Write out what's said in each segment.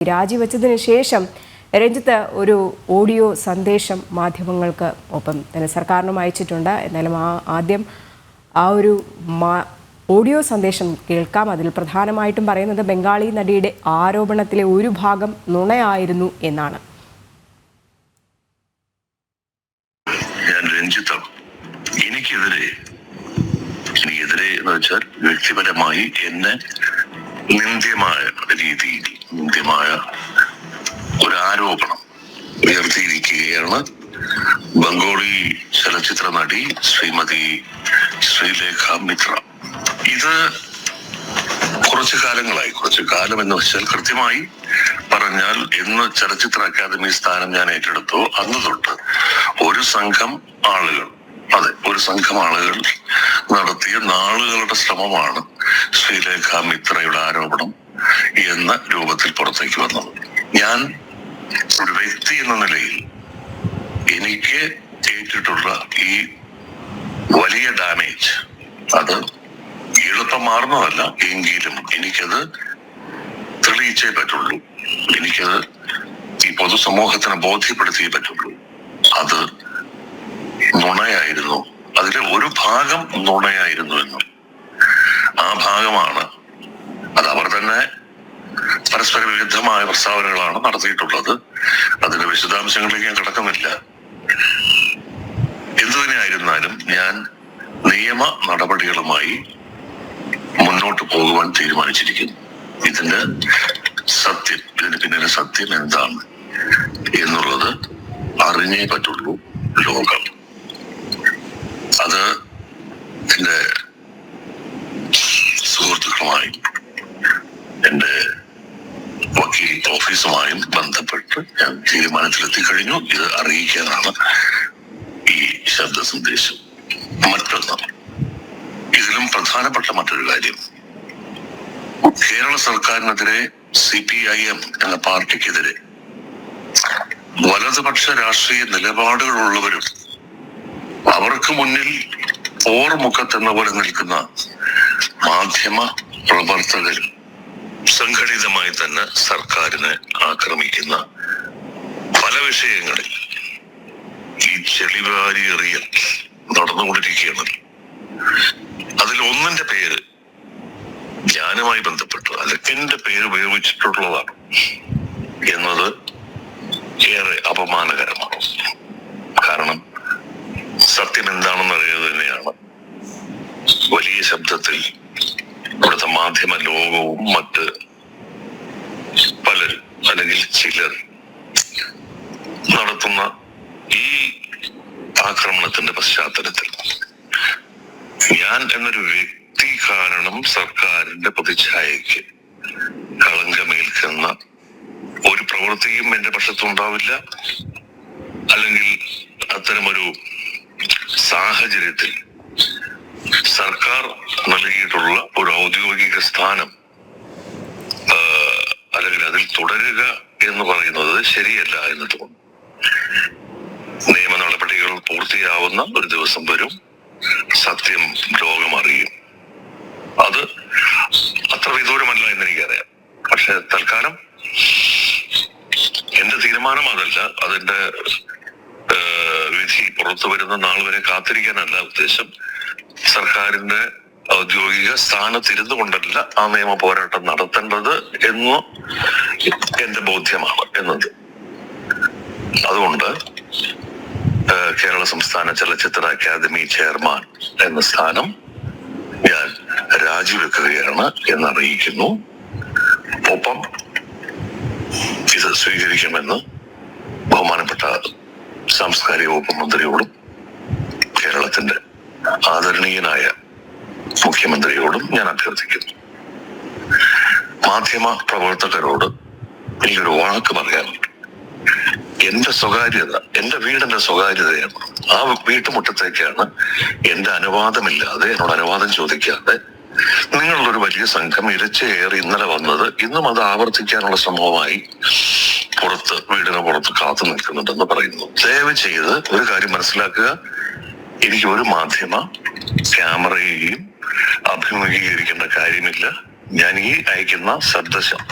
രാജിവെച്ചതിന് ശേഷം രഞ്ജിത്ത് ഒരു ഓഡിയോ സന്ദേശം മാധ്യമങ്ങൾക്ക് ഒപ്പം തന്നെ സർക്കാരിനും അയച്ചിട്ടുണ്ട്. എന്നാലും ആദ്യം ഒരു ഓഡിയോ സന്ദേശം കേൾക്കാം. അതിൽ പ്രധാനമായിട്ടും പറയുന്നത് ബംഗാളി നടിയുടെ ആരോപണത്തിലെ ഒരു ഭാഗം നുണയായിരുന്നു എന്നാണ്. ഞാൻ രഞ്ജിത്താണ്. എനിക്കെതിരെ എന്ന് വെച്ചാൽ വ്യക്തിപരമായി എന്നെ നിന്ദ്യമായ രീതിയിൽ ഒരു ആരോപണം ഉയർത്തിയിരിക്കുകയാണ് ബംഗാളി ചലച്ചിത്ര നടി ശ്രീമതി ശ്രീലേഖ മിത്ര. ഇത് കുറച്ചു കാലം എന്ന് വെച്ചാൽ കൃത്യമായി പറഞ്ഞാൽ എന്ന് ചലച്ചിത്ര അക്കാദമി സ്ഥാനം ഞാൻ ഏറ്റെടുത്തു അന്ന് തൊട്ട് ഒരു സംഘം ആളുകൾ നടത്തിയ നാളുകളുടെ ശ്രമമാണ് ശ്രീലേഖ മിത്രയുടെ ആരോപണം എന്ന രൂപത്തിൽ പുറത്തേക്ക് വന്നത്. ഞാൻ ഒരു വ്യക്തി എന്ന നിലയിൽ എനിക്ക് ഏറ്റിട്ടുള്ള ഈ വലിയ ഡാമേജ് അത് എളുപ്പം മാറുന്നതല്ല. എങ്കിലും എനിക്കത് തെളിയിച്ചേ പറ്റുള്ളൂ. എനിക്കത് ഈ പൊതുസമൂഹത്തിന് ബോധ്യപ്പെടുത്തിയേ പറ്റുള്ളൂ. അത് നുണയായിരുന്നു, അതിലെ ഒരു ഭാഗം നുണയായിരുന്നു എന്നും ആ ഭാഗമാണ് അത് അവർ തന്നെ പരസ്പര വിരുദ്ധമായ പ്രസ്താവനകളാണ് നടത്തിയിട്ടുള്ളത്. അതിന്റെ വിശദാംശങ്ങളിലേക്ക് ഞാൻ കടക്കുന്നില്ല. എന്തുതന്നെയായിരുന്നാലും ഞാൻ നിയമ നടപടികളുമായി മുന്നോട്ട് പോകുവാൻ തീരുമാനിച്ചിരിക്കുന്നു. ഇതിന് പിന്നിലെ സത്യം എന്താണ് എന്നുള്ളത് അറിഞ്ഞേ പറ്റുള്ളൂ ലോകം. അത് എന്റെ സുഹൃത്തുക്കളുമായും എന്റെ വക്കീൽ ഓഫീസുമായും ബന്ധപ്പെട്ട് ഞാൻ തീരുമാനത്തിലെത്തി കഴിഞ്ഞു. ഇത് അറിയിക്കാനാണ് ഈ ശബ്ദ സന്ദേശം. മറ്റൊന്ന്, ഇതിലും പ്രധാനപ്പെട്ട മറ്റൊരു കാര്യം, കേരള സർക്കാരിനെതിരെ CPIM എന്ന പാർട്ടിക്കെതിരെ വലതുപക്ഷ രാഷ്ട്രീയ നിലപാടുകളുള്ളവരും അവർക്ക് മുന്നിൽ ഓർമുഖത്തെന്ന പോലെ നിൽക്കുന്ന മാധ്യമ പ്രവർത്തകരും സംഘടിതമായി തന്നെ സർക്കാരിനെ ആക്രമിക്കുന്ന പല വിഷയങ്ങളിൽ ഈ ചെളിവാരി എറിയൽ നടന്നുകൊണ്ടിരിക്കുകയാണ്. അതിൽ ഒന്നിന്റെ പേര് ഞാനുമായി ബന്ധപ്പെട്ട് അല്ലെങ്കിൽ എന്റെ പേര് ഉപയോഗിച്ചിട്ടുള്ളതാണ് എന്നത് ഏറെ അപമാനകരമാണ്. കാരണം സത്യം എന്താണെന്ന് അറിയുന്നത് തന്നെയാണ് വലിയ ശബ്ദത്തിൽ ഇവിടുത്തെ മാധ്യമ ലോകവും മറ്റ് പലരും അല്ലെങ്കിൽ ചിലർ നടത്തുന്ന ഈ ആക്രമണത്തിന്റെ പശ്ചാത്തലത്തിൽ ഞാൻ എന്നൊരു വ്യക്തി കാരണം സർക്കാരിന്റെ പ്രതിച്ഛായയ്ക്ക് കളങ്കമേൽക്കുന്ന ഒരു പ്രവൃത്തിയും എന്റെ പക്ഷത്തുണ്ടാവില്ല. അല്ലെങ്കിൽ അത്തരമൊരു സാഹചര്യത്തിൽ സർക്കാർ നൽകിയിട്ടുള്ള ഒരു ഔദ്യോഗിക സ്ഥാനം അല്ലെങ്കിൽ അതിൽ തുടരുക എന്ന് പറയുന്നത് ശരിയല്ല എന്ന് തോന്നുന്നു. നിയമ നടപടികൾ പൂർത്തിയാവുന്ന ഒരു ദിവസം വരും, സത്യം ലോകം അറിയും. അത് അത്ര വിദൂരമല്ല എന്ന് എനിക്കറിയാം. പക്ഷെ തൽക്കാലം എന്റെ തീരുമാനം അതല്ല. അതിന്റെ വിധി പുറത്തു വരുന്ന നാൾ വരെ കാത്തിരിക്കാനല്ല ഉദ്ദേശം. സർക്കാരിന്റെ ഔദ്യോഗിക സ്ഥാനത്തിരുന്നു കൊണ്ടല്ല ആ നിയമ പോരാട്ടം നടത്തേണ്ടത് എന്ന് എന്റെ ബോധ്യമാണ് എന്നത്. അതുകൊണ്ട് കേരള സംസ്ഥാന ചലച്ചിത്ര അക്കാദമി ചെയർമാൻ എന്ന സ്ഥാനം ഞാൻ രാജിവെക്കുകയാണ് എന്നറിയിക്കുന്നു. ഒപ്പം ഇത് സ്വീകരിക്കുമെന്ന് ബഹുമാനപ്പെട്ട സാംസ്കാരിക വകുപ്പ് മന്ത്രിയോടും കേരളത്തിന്റെ ആദരണീയനായ മുഖ്യമന്ത്രിയോടും ഞാൻ അഭ്യർത്ഥിക്കുന്നു. മാധ്യമ പ്രവർത്തകരോട് എനിക്കൊരു വാക്ക് പറയാനുണ്ട്. എന്റെ സ്വകാര്യത, എന്റെ വീടിന്റെ സ്വകാര്യതയാണ്. ആ വീട്ടുമുറ്റത്തേക്കാണ് എന്റെ അനുവാദമില്ലാതെ, എന്നോട് അനുവാദം ചോദിക്കാതെ നിങ്ങളൊരു വലിയ സംഘം ഇരച്ചേറി ഇന്നലെ വന്നത് ഇന്നും അത് ആവർത്തിക്കാനുള്ള ശ്രമവുമായി വീടിന് പുറത്ത് കാത്തു നിൽക്കുന്നുണ്ടെന്ന് പറയുന്നു. ദയവ് ചെയ്ത് ഒരു കാര്യം മനസ്സിലാക്കുക. എനിക്ക് ഒരു മാധ്യമ ക്യാമറയെയും അഭിമുഖീകരിക്കേണ്ട കാര്യമില്ല. ഞാൻ ഈ അയക്കുന്ന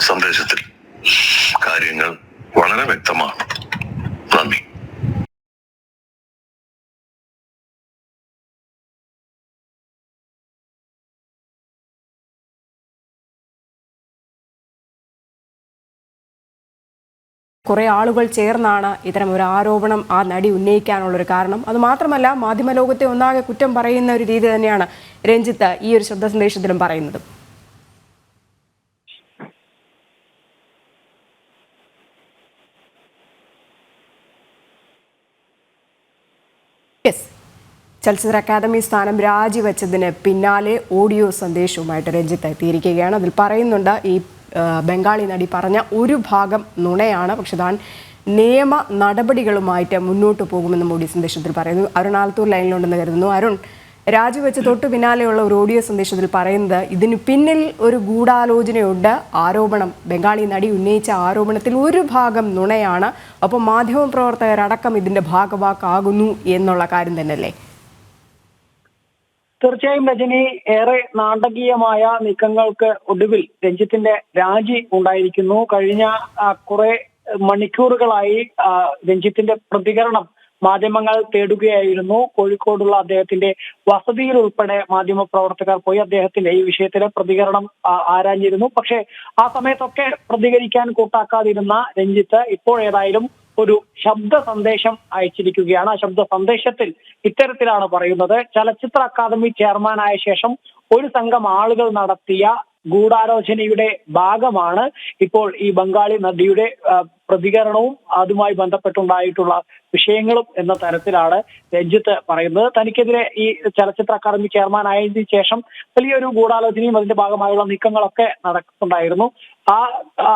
സന്ദേശത്തിൽ കാര്യങ്ങൾ വളരെ വ്യക്തമാണ്. നന്ദി. കുറേ ആളുകൾ ചേർന്നാണ് ഇത്തരം ഒരു ആരോപണം ആ നടി ഉന്നയിക്കാനുള്ളൊരു കാരണം. അതുമാത്രമല്ല, മാധ്യമലോകത്തെ ഒന്നാകെ കുറ്റം പറയുന്ന ഒരു രീതി തന്നെയാണ് രഞ്ജിത്ത് ഈ ഒരു ശബ്ദ സന്ദേശത്തിലും പറയുന്നത്. ചലച്ചിത്ര അക്കാദമി സ്ഥാനം രാജിവെച്ചതിന് പിന്നാലെ ഓഡിയോ സന്ദേശവുമായിട്ട് രഞ്ജിത്ത് എത്തിയിരിക്കുകയാണ്. അതിൽ പറയുന്നുണ്ട്, ഈ ബംഗാളി നടി പറഞ്ഞ ഒരു ഭാഗം നുണയാണ്, പക്ഷെ താൻ നിയമ നടപടികളുമായിട്ട് മുന്നോട്ട് പോകുമെന്നും ഓഡിയോ സന്ദേശത്തിൽ പറയുന്നു. അരുൺ ആലത്തൂർ ലൈനിലുണ്ടെന്ന് കരുതുന്നു. അരുൺ, രാജിവെച്ച് തൊട്ടു പിന്നാലെയുള്ള ഒരു ഓഡിയോ സന്ദേശത്തിൽ പറയുന്നത് ഇതിന് പിന്നിൽ ഒരു ഗൂഢാലോചനയുണ്ട്, ആരോപണം ബംഗാളി നടി ഉന്നയിച്ച ആരോപണത്തിൽ ഒരു ഭാഗം നുണയാണ്, ഒപ്പം മാധ്യമപ്രവർത്തകരടക്കം ഇതിന്റെ ഭാഗവാക്കാകുന്നു എന്നുള്ള കാര്യം തന്നെയല്ലേ? തീർച്ചയായും രജനി, ഏറെ നാടകീയമായ നീക്കങ്ങൾക്ക് ഒടുവിൽ രഞ്ജിത്തിന്റെ രാജി ഉണ്ടായിരിക്കുന്നു. കഴിഞ്ഞ കുറെ മണിക്കൂറുകളായി രഞ്ജിത്തിന്റെ പ്രതികരണം മാധ്യമങ്ങൾ തേടുകയായിരുന്നു. കോഴിക്കോടുള്ള അദ്ദേഹത്തിന്റെ വസതിയിൽ ഉൾപ്പെടെ മാധ്യമ പ്രവർത്തകർ പോയി അദ്ദേഹത്തിന്റെ ഈ വിഷയത്തിലെ പ്രതികരണം ആരാഞ്ഞിരുന്നു. പക്ഷേ ആ സമയത്തൊക്കെ പ്രതികരിക്കാൻ കൂട്ടാക്കാതിരുന്ന രഞ്ജിത്ത് ഇപ്പോൾ ഏതായാലും ഒരു ശബ്ദ സന്ദേശം അയച്ചിരിക്കുകയാണ്. ആ ശബ്ദ സന്ദേശത്തിൽ ഇത്തരത്തിലാണ് പറയുന്നത്: ചലച്ചിത്ര അക്കാദമി ചെയർമാനായ ശേഷം ഒരു സംഘം ആളുകൾ നടത്തിയ ഗൂഢാലോചനയുടെ ഭാഗമാണ് ഇപ്പോൾ ഈ ബംഗാളി നടിയുടെ പ്രതികരണവും അതുമായി ബന്ധപ്പെട്ടുണ്ടായിട്ടുള്ള വിഷയങ്ങളും എന്ന തരത്തിലാണ് രഞ്ജിത്ത് പറയുന്നത്. തനിക്കെതിരെ ഈ ചലച്ചിത്ര അക്കാദമി ചെയർമാൻ ആയതിനു ശേഷം വലിയൊരു ഗൂഢാലോചനയും അതിന്റെ ഭാഗമായുള്ള നീക്കങ്ങളൊക്കെ നടക്കുന്നുണ്ടായിരുന്നു.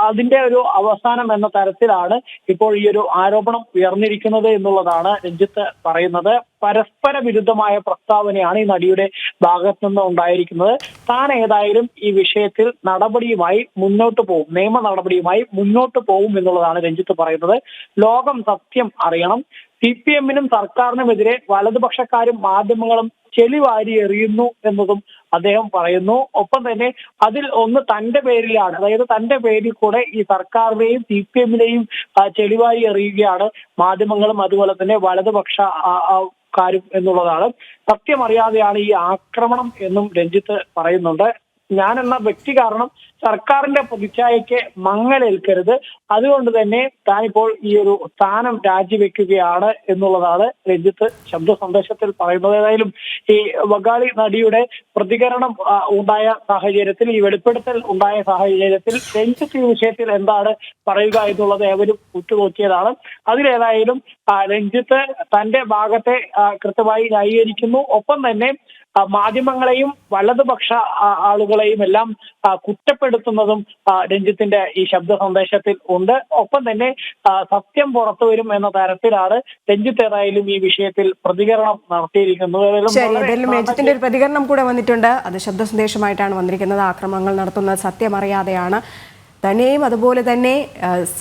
അതിന്റെ ഒരു അവസാനം എന്ന തരത്തിലാണ് ഇപ്പോൾ ഈ ഒരു ആരോപണം ഉയർന്നിരിക്കുന്നത് എന്നുള്ളതാണ് രഞ്ജിത്ത് പറയുന്നത്. പരസ്പര വിരുദ്ധമായ പ്രസ്താവനയാണ് ഈ നടിയുടെ ഭാഗത്തു നിന്ന് ഉണ്ടായിരിക്കുന്നത്. താൻ ഏതായാലും ഈ വിഷയത്തിൽ നടപടിയുമായി മുന്നോട്ട് പോകും, നിയമ നടപടിയുമായി മുന്നോട്ട് പോകും എന്നുള്ളതാണ് രഞ്ജിത്ത് പറയുന്നത്. ലോകം സത്യം അറിയണം. CPM-നും സർക്കാരിനുമെതിരെ വലതുപക്ഷക്കാരും മാധ്യമങ്ങളും ചെളിവാരി എറിയുന്നു എന്നതും അദ്ദേഹം പറയുന്നു. ഒപ്പം തന്നെ അതിൽ ഒന്ന് തന്റെ പേരിലാണ്, അതായത് തന്റെ പേരിൽ കൂടെ ഈ സർക്കാരിനെയും CPM-നെയും ചെളിവാരി എറിയുകയാണ് മാധ്യമങ്ങളും അതുപോലെ തന്നെ വലതുപക്ഷ കാരും എന്നുള്ളതാണ്. സത്യമറിയാതെയാണ് ഈ ആക്രമണം എന്നും രഞ്ജിത്ത് പറയുന്നുണ്ട്. ഞാൻ എന്ന വ്യക്തി കാരണം സർക്കാരിന്റെ പ്രതിച്ഛായയ്ക്ക് മങ്ങലേൽക്കരുത്, അതുകൊണ്ട് തന്നെ താനിപ്പോൾ ഈ ഒരു സ്ഥാനം രാജിവെക്കുകയാണ് എന്നുള്ളതാണ് രഞ്ജിത്ത് ശബ്ദ സന്ദേശത്തിൽ പറയുന്നത്. ഏതായാലും ഈ ബംഗാളി നടിയുടെ പ്രതികരണം ഉണ്ടായ സാഹചര്യത്തിൽ, ഈ വെളിപ്പെടുത്തൽ ഉണ്ടായ സാഹചര്യത്തിൽ രഞ്ജിത്ത് ഈ വിഷയത്തിൽ എന്താണ് പറയുക എന്നുള്ളത് ഏവരും ഉറ്റുനോക്കിയതാണ്. അതിലേതായാലും രഞ്ജിത്ത് തന്റെ ഭാഗത്തെ കൃത്യമായി ന്യായീകരിക്കുന്നു. ഒപ്പം തന്നെ മാധ്യമങ്ങളെയും വലതുപക്ഷ ആളുകളെയും എല്ലാം കുറ്റപ്പെടുത്തുന്നതും രഞ്ജിത്തിന്റെ ഈ ശബ്ദ സന്ദേശത്തിൽ ഉണ്ട്. ഒപ്പം തന്നെ സത്യം പുറത്തു വരും എന്ന തരത്തിലാണ് രഞ്ജിത്ത് ഏതായാലും ഈ വിഷയത്തിൽ പ്രതികരണം നടത്തിയിരിക്കുന്നത്. രഞ്ജിത്തിന്റെ ഒരു പ്രതികരണം കൂടെ വന്നിട്ടുണ്ട്. അത് ശബ്ദ സന്ദേശമായിട്ടാണ് വന്നിരിക്കുന്നത്. ആക്രമണങ്ങൾ നടത്തുന്നത് സത്യമറിയാതെയാണ്, തന്നെയും അതുപോലെ തന്നെ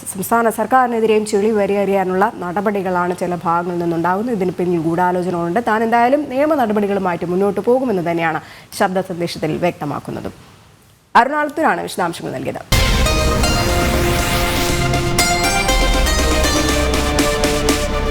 സംസ്ഥാന സർക്കാരിനെതിരെയും ചെളി വരിയറിയാനുള്ള നടപടികളാണ് ചില ഭാഗങ്ങളിൽ നിന്നുണ്ടാകുന്നത്. ഇതിന് പിന്നിൽ ഗൂഢാലോചന ഉണ്ട്. താൻ എന്തായാലും നിയമ നടപടികളുമായിട്ട് മുന്നോട്ട് പോകുമെന്ന് തന്നെയാണ് ശബ്ദ സന്ദേശത്തിൽ വ്യക്തമാക്കുന്നത്. അരുൺ ആലത്തൂരാണ് വിശദാംശങ്ങൾ നൽകിയത്.